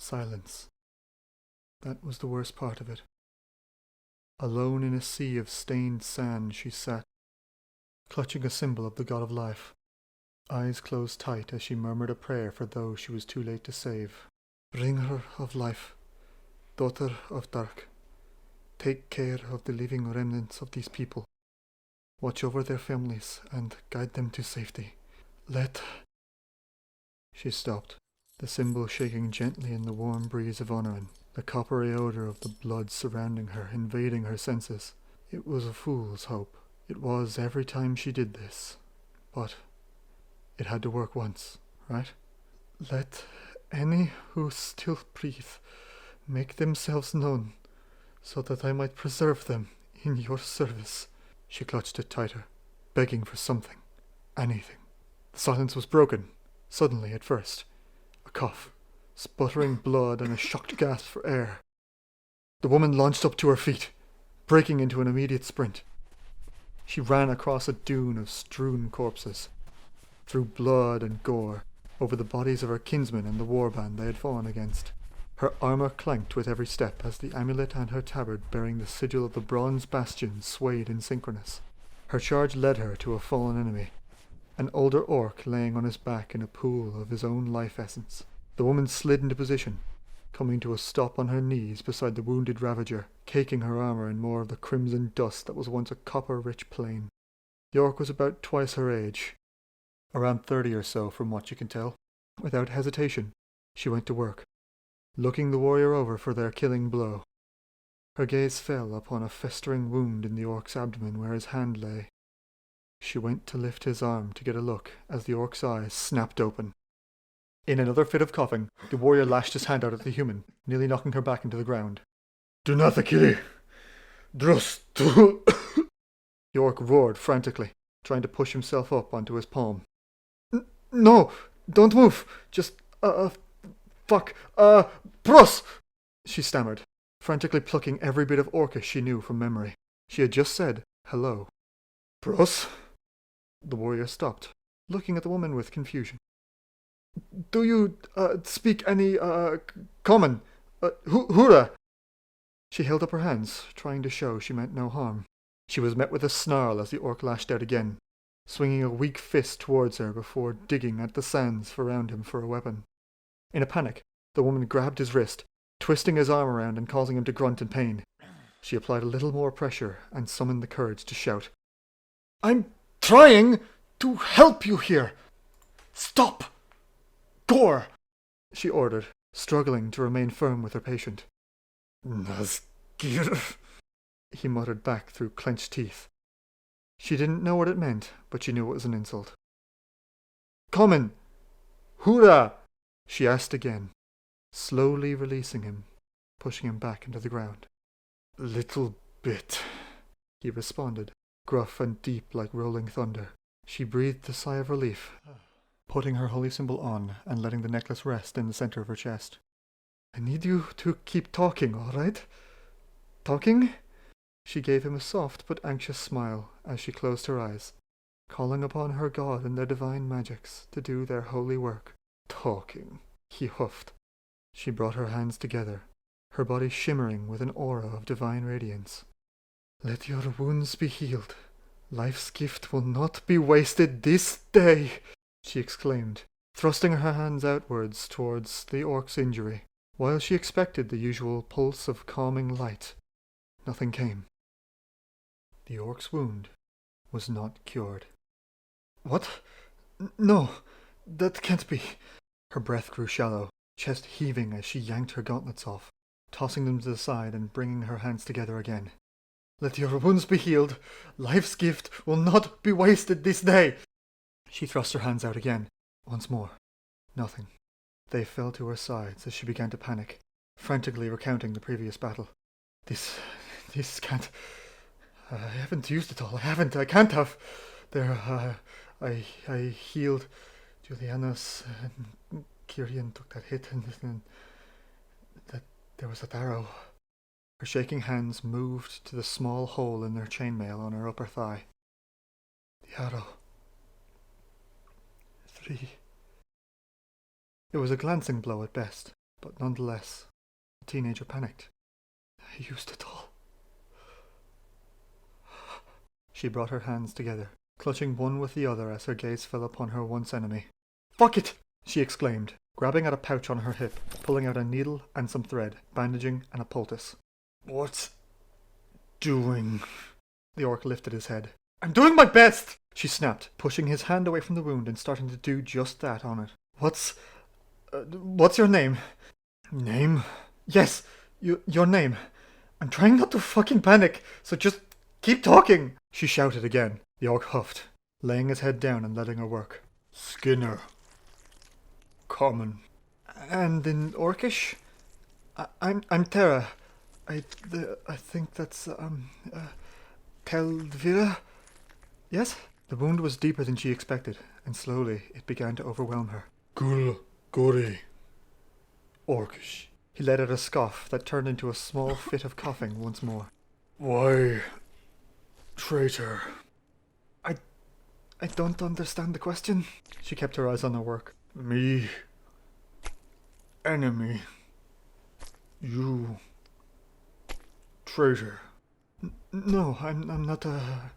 Silence. That was the worst part of it. Alone in a sea of stained sand she sat, clutching a symbol of the god of life, eyes closed tight as she murmured a prayer for those she was too late to save. Bringer of life, daughter of dark, take care of the living remnants of these people. Watch over their families and guide them to safety. Let... She stopped, the symbol shaking gently in the warm breeze of Honorin, the coppery odour of the blood surrounding her, invading her senses. It was a fool's hope. It was every time she did this. But it had to work once, right? Let any who still breathe make themselves known, so that I might preserve them in your service. She clutched it tighter, begging for something, anything. The silence was broken, suddenly at first. A cough, sputtering blood, and a shocked gasp for air. The woman launched up to her feet, breaking into an immediate sprint. She ran across a dune of strewn corpses, through blood and gore, over the bodies of her kinsmen and the warband they had fallen against. Her armour clanked with every step as the amulet and her tabard bearing the sigil of the bronze bastion swayed in synchronous. Her charge led her to a fallen enemy, an older orc laying on his back in a pool of his own life essence. The woman slid into position, coming to a stop on her knees beside the wounded ravager, caking her armour in more of the crimson dust that was once a copper-rich plain. The orc was about twice her age, around 30 or so from what you can tell. Without hesitation, she went to work, looking the warrior over for their killing blow. Her gaze fell upon a festering wound in the orc's abdomen where his hand lay. She went to lift his arm to get a look as the orc's eyes snapped open. In another fit of coughing, the warrior lashed his hand out at the human, nearly knocking her back into the ground. "Do not kill! Drus tu!" The orc roared frantically, trying to push himself up onto his palm. "No! Don't move! Just, fuck, pros!" she stammered, frantically plucking every bit of Orcish she knew from memory. She had just said, hello. "Pros?" The warrior stopped, looking at the woman with confusion. "Do you, speak any, common? Hura?" She held up her hands, trying to show she meant no harm. She was met with a snarl as the orc lashed out again, swinging a weak fist towards her before digging at the sands around him for a weapon. In a panic, the woman grabbed his wrist, twisting his arm around and causing him to grunt in pain. She applied a little more pressure and summoned the courage to shout. "I'm trying to help you here! Stop! Gore!" she ordered, struggling to remain firm with her patient. "Nazgir," he muttered back through clenched teeth. She didn't know what it meant, but she knew it was an insult. "Common! Hura!" she asked again, slowly releasing him, pushing him back into the ground. "Little bit," he responded, gruff and deep like rolling thunder. She breathed a sigh of relief, putting her holy symbol on and letting the necklace rest in the center of her chest. "I need you to keep talking, all right? Talking?" She gave him a soft but anxious smile as she closed her eyes, calling upon her god and their divine magics to do their holy work. "Talking," he huffed. She brought her hands together, her body shimmering with an aura of divine radiance. "Let your wounds be healed. Life's gift will not be wasted this day," she exclaimed, thrusting her hands outwards towards the orc's injury. While she expected the usual pulse of calming light, nothing came. The orc's wound was not cured. "What? No, that can't be." Her breath grew shallow, chest heaving as she yanked her gauntlets off, tossing them to the side and bringing her hands together again. "Let your wounds be healed. Life's gift will not be wasted this day." She thrust her hands out again, once more. Nothing. They fell to her sides as she began to panic, frantically recounting the previous battle. This can't... I haven't used it all. I can't have... I healed Julianus, and Kyrian took that hit, and that there was that arrow. Her shaking hands moved to the small hole in their chainmail on her upper thigh. The arrow. 3. It was a glancing blow at best, but nonetheless, the teenager panicked. I used it all. She brought her hands together, clutching one with the other as her gaze fell upon her once enemy. "Fuck it!" she exclaimed, grabbing at a pouch on her hip, pulling out a needle and some thread, bandaging and a poultice. "What's doing?" The orc lifted his head. "I'm doing my best!" she snapped, pushing his hand away from the wound and starting to do just that on it. What's your name?" "Name?" "Yes, your name. I'm trying not to fucking panic, so just keep talking," she shouted again. The orc huffed, laying his head down and letting her work. "Skinner. Common." "And in Orcish?" I'm Tara. I think that's, TheVoicesofTyr? Yes?" The wound was deeper than she expected, and slowly it began to overwhelm her. "Gul'gori. Orcish." He let out a scoff that turned into a small fit of coughing once more. "Why, traitor?" I don't understand the question." She kept her eyes on her work. "Me. Enemy. You. Traitor." No, I'm not a...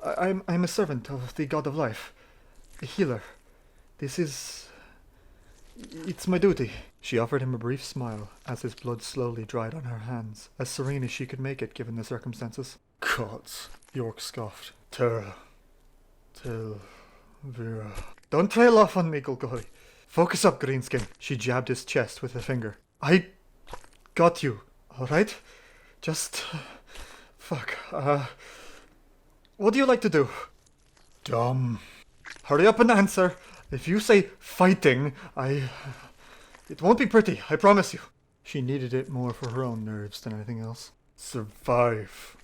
I'm a servant of the god of life. A healer. This is... It's my duty." She offered him a brief smile as his blood slowly dried on her hands, as serene as she could make it given the circumstances. "Gods," the orc scoffed. "Tara. Vera." "Don't trail off on me, gul'gori. Focus up, Greenskin." She jabbed his chest with a finger. "I got you, alright? Just... fuck, what do you like to do?" "Dumb." "Hurry up and answer. If you say fighting, it won't be pretty, I promise you." She needed it more for her own nerves than anything else. "Survive.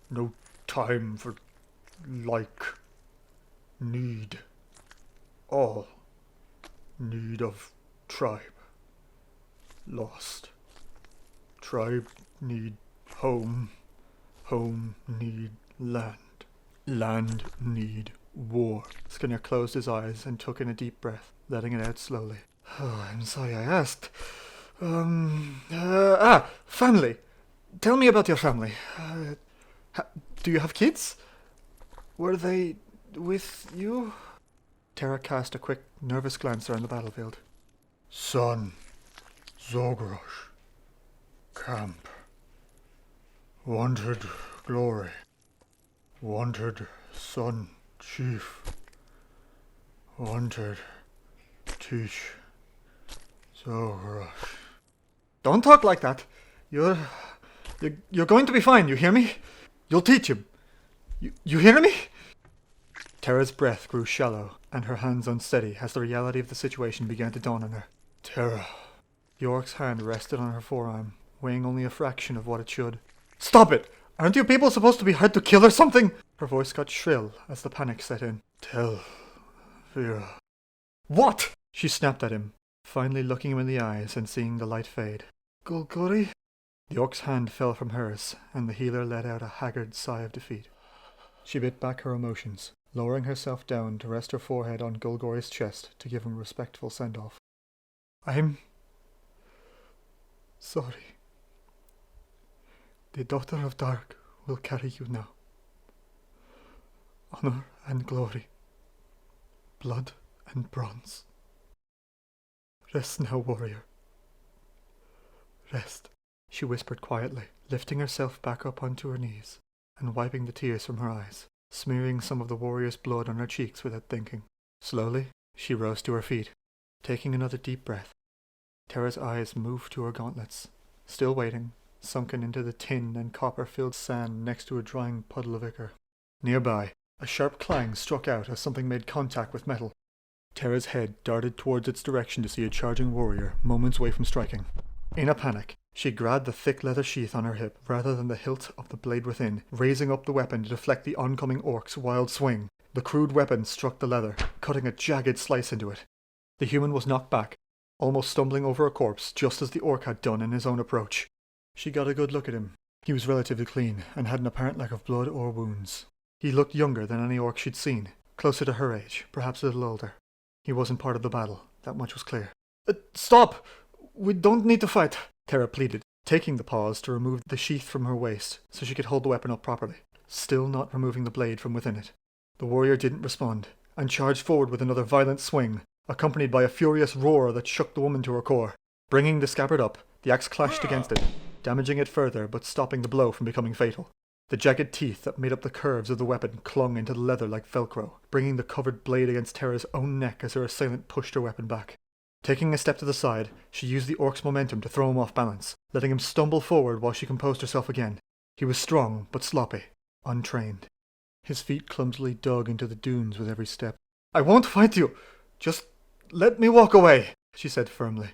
No time for need. All need of tribe. Lost. Tribe need home. Home need land. Land need war." Skinner closed his eyes and took in a deep breath, letting it out slowly. "Oh, I'm sorry I asked. Family. Tell me about your family. Do you have kids? Were they with you?" Tara cast a quick, nervous glance around the battlefield. "Son. Zogrosh. Camp. Wanted glory. Wanted son. Chief. Wanted teach. Zogrosh." "Don't talk like that. You're going to be fine, you hear me? You'll teach him. You hear me?" Tara's breath grew shallow, and her hands unsteady as the reality of the situation began to dawn on her. "Tara." The orc's hand rested on her forearm, weighing only a fraction of what it should. "Stop it! Aren't you people supposed to be hard to kill or something?" Her voice got shrill as the panic set in. "Tell Vera." "What?" She snapped at him, finally looking him in the eyes and seeing the light fade. "Gul'gori?" The orc's hand fell from hers, and the healer let out a haggard sigh of defeat. She bit back her emotions, lowering herself down to rest her forehead on gul'gori's chest to give him a respectful send-off. "I'm sorry. The daughter of Dark will carry you now. Honor and glory. Blood and bronze. Rest now, warrior. Rest," she whispered quietly, lifting herself back up onto her knees and wiping the tears from her eyes, smearing some of the warrior's blood on her cheeks without thinking. Slowly, she rose to her feet, taking another deep breath. Tara's eyes moved to her gauntlets, still waiting, sunken into the tin and copper-filled sand next to a drying puddle of ichor. Nearby, a sharp clang struck out as something made contact with metal. Tara's head darted towards its direction to see a charging warrior moments away from striking. In a panic, she grabbed the thick leather sheath on her hip rather than the hilt of the blade within, raising up the weapon to deflect the oncoming orc's wild swing. The crude weapon struck the leather, cutting a jagged slice into it. The human was knocked back, almost stumbling over a corpse just as the orc had done in his own approach. She got a good look at him. He was relatively clean and had an apparent lack of blood or wounds. He looked younger than any orc she'd seen, closer to her age, perhaps a little older. He wasn't part of the battle, that much was clear. Stop! We don't need to fight, Tara pleaded, taking the pause to remove the sheath from her waist so she could hold the weapon up properly, still not removing the blade from within it. The warrior didn't respond, and charged forward with another violent swing, accompanied by a furious roar that shook the woman to her core. Bringing the scabbard up, the axe clashed against it, damaging it further but stopping the blow from becoming fatal. The jagged teeth that made up the curves of the weapon clung into the leather like velcro, bringing the covered blade against Tara's own neck as her assailant pushed her weapon back. Taking a step to the side, she used the orc's momentum to throw him off balance, letting him stumble forward while she composed herself again. He was strong but sloppy, untrained. His feet clumsily dug into the dunes with every step. I won't fight you! Just let me walk away, she said firmly.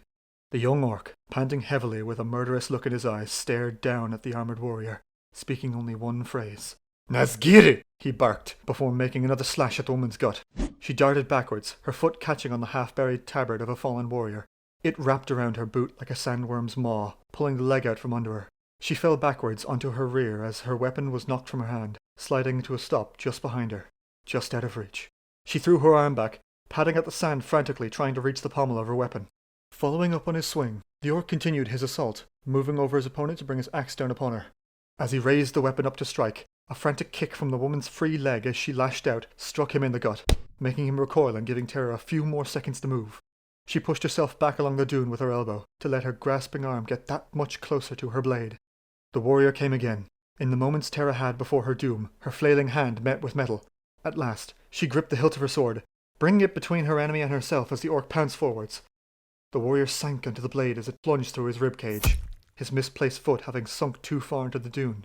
The young orc, panting heavily with a murderous look in his eyes, stared down at the armoured warrior, speaking only one phrase. Nazgiri! He barked, before making another slash at the woman's gut. She darted backwards, her foot catching on the half-buried tabard of a fallen warrior. It wrapped around her boot like a sandworm's maw, pulling the leg out from under her. She fell backwards onto her rear as her weapon was knocked from her hand, sliding to a stop just behind her, just out of reach. She threw her arm back, patting at the sand frantically, trying to reach the pommel of her weapon. Following up on his swing, the orc continued his assault, moving over his opponent to bring his axe down upon her. As he raised the weapon up to strike, a frantic kick from the woman's free leg as she lashed out struck him in the gut, making him recoil and giving Tara a few more seconds to move. She pushed herself back along the dune with her elbow, to let her grasping arm get that much closer to her blade. The warrior came again. In the moments Tara had before her doom, her flailing hand met with metal. At last, she gripped the hilt of her sword, bringing it between her enemy and herself as the orc pounced forwards. The warrior sank onto the blade as it plunged through his ribcage, his misplaced foot having sunk too far into the dune.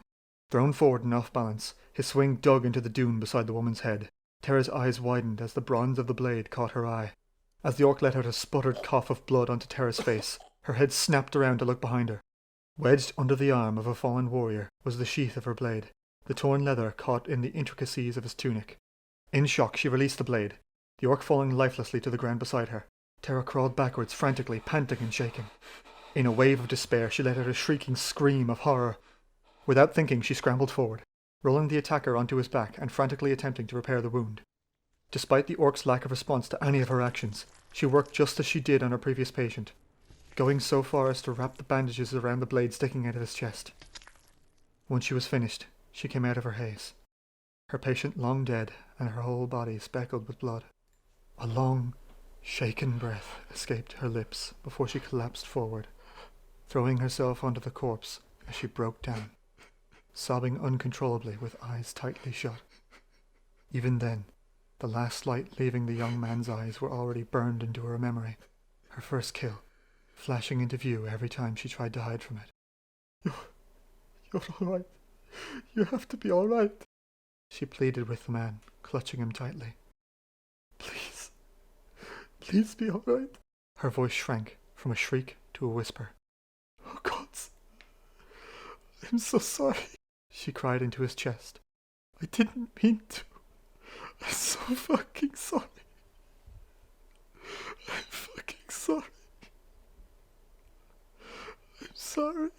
Thrown forward and off balance, his swing dug into the dune beside the woman's head. Tara's eyes widened as the bronze of the blade caught her eye. As the orc let out a sputtered cough of blood onto Tara's face, her head snapped around to look behind her. Wedged under the arm of a fallen warrior was the sheath of her blade, the torn leather caught in the intricacies of his tunic. In shock, she released the blade, the orc falling lifelessly to the ground beside her. Tara crawled backwards frantically, panting and shaking. In a wave of despair, she let out a shrieking scream of horror. Without thinking, she scrambled forward, rolling the attacker onto his back and frantically attempting to repair the wound. Despite the orc's lack of response to any of her actions, she worked just as she did on her previous patient, going so far as to wrap the bandages around the blade sticking out of his chest. When she was finished, she came out of her haze, her patient long dead and her whole body speckled with blood. A long, shaken breath escaped her lips before she collapsed forward, throwing herself onto the corpse as she broke down, sobbing uncontrollably with eyes tightly shut. Even then, the last light leaving the young man's eyes were already burned into her memory, her first kill, flashing into view every time she tried to hide from it. You're all right. You have to be all right, she pleaded with the man, clutching him tightly. Please be all right. Her voice shrank from a shriek to a whisper. Oh gods, I'm so sorry, she cried into his chest. I didn't mean to. I'm so fucking sorry. I'm fucking sorry. I'm sorry.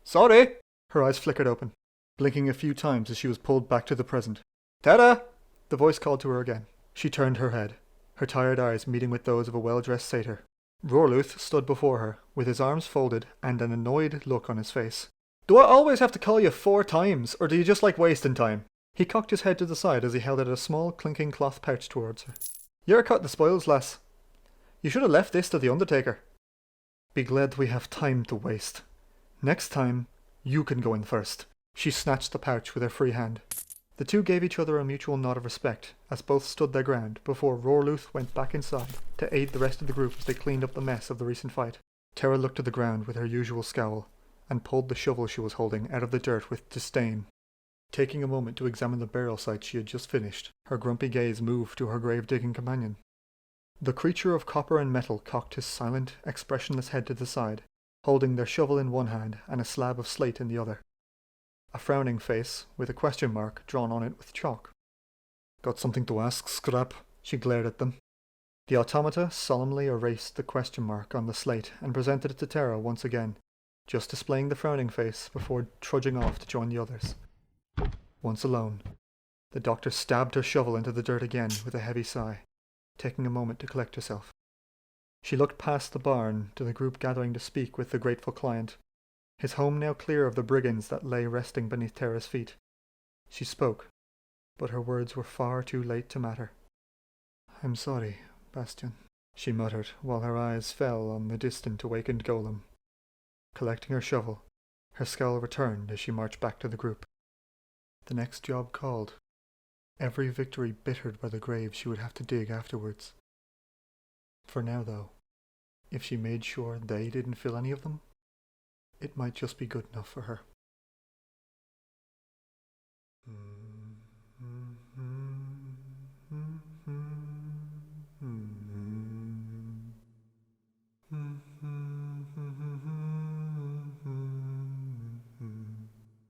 Sorry! Her eyes flickered open, blinking a few times as she was pulled back to the present. Tara! The voice called to her again. She turned her head, her tired eyes meeting with those of a well-dressed satyr. Rorluth stood before her, with his arms folded and an annoyed look on his face. Do I always have to call you 4 times, or do you just like wasting time? He cocked his head to the side as he held out a small, clinking cloth pouch towards her. You're cutting the spoils, lass. You should have left this to the Undertaker. Be glad we have time to waste. Next time, you can go in first. She snatched the pouch with her free hand. The two gave each other a mutual nod of respect, as both stood their ground, before Rorluth went back inside to aid the rest of the group as they cleaned up the mess of the recent fight. Tara looked at the ground with her usual scowl, and pulled the shovel she was holding out of the dirt with disdain. Taking a moment to examine the burial site she had just finished, her grumpy gaze moved to her grave-digging companion. The creature of copper and metal cocked his silent, expressionless head to the side, holding their shovel in one hand and a slab of slate in the other. A frowning face, with a question mark drawn on it with chalk. Got something to ask, Scrap? She glared at them. The automata solemnly erased the question mark on the slate and presented it to Tara once again, just displaying the frowning face before trudging off to join the others. Once alone, the doctor stabbed her shovel into the dirt again with a heavy sigh, taking a moment to collect herself. She looked past the barn to the group gathering to speak with the grateful client, his home now clear of the brigands that lay resting beneath Tara's feet. She spoke, but her words were far too late to matter. "I'm sorry, Bastian," she muttered, while her eyes fell on the distant awakened golem. Collecting her shovel, her scowl returned as she marched back to the group. The next job called. Every victory bittered by the grave she would have to dig afterwards. For now, though, if she made sure they didn't fill any of them, it might just be good enough for her.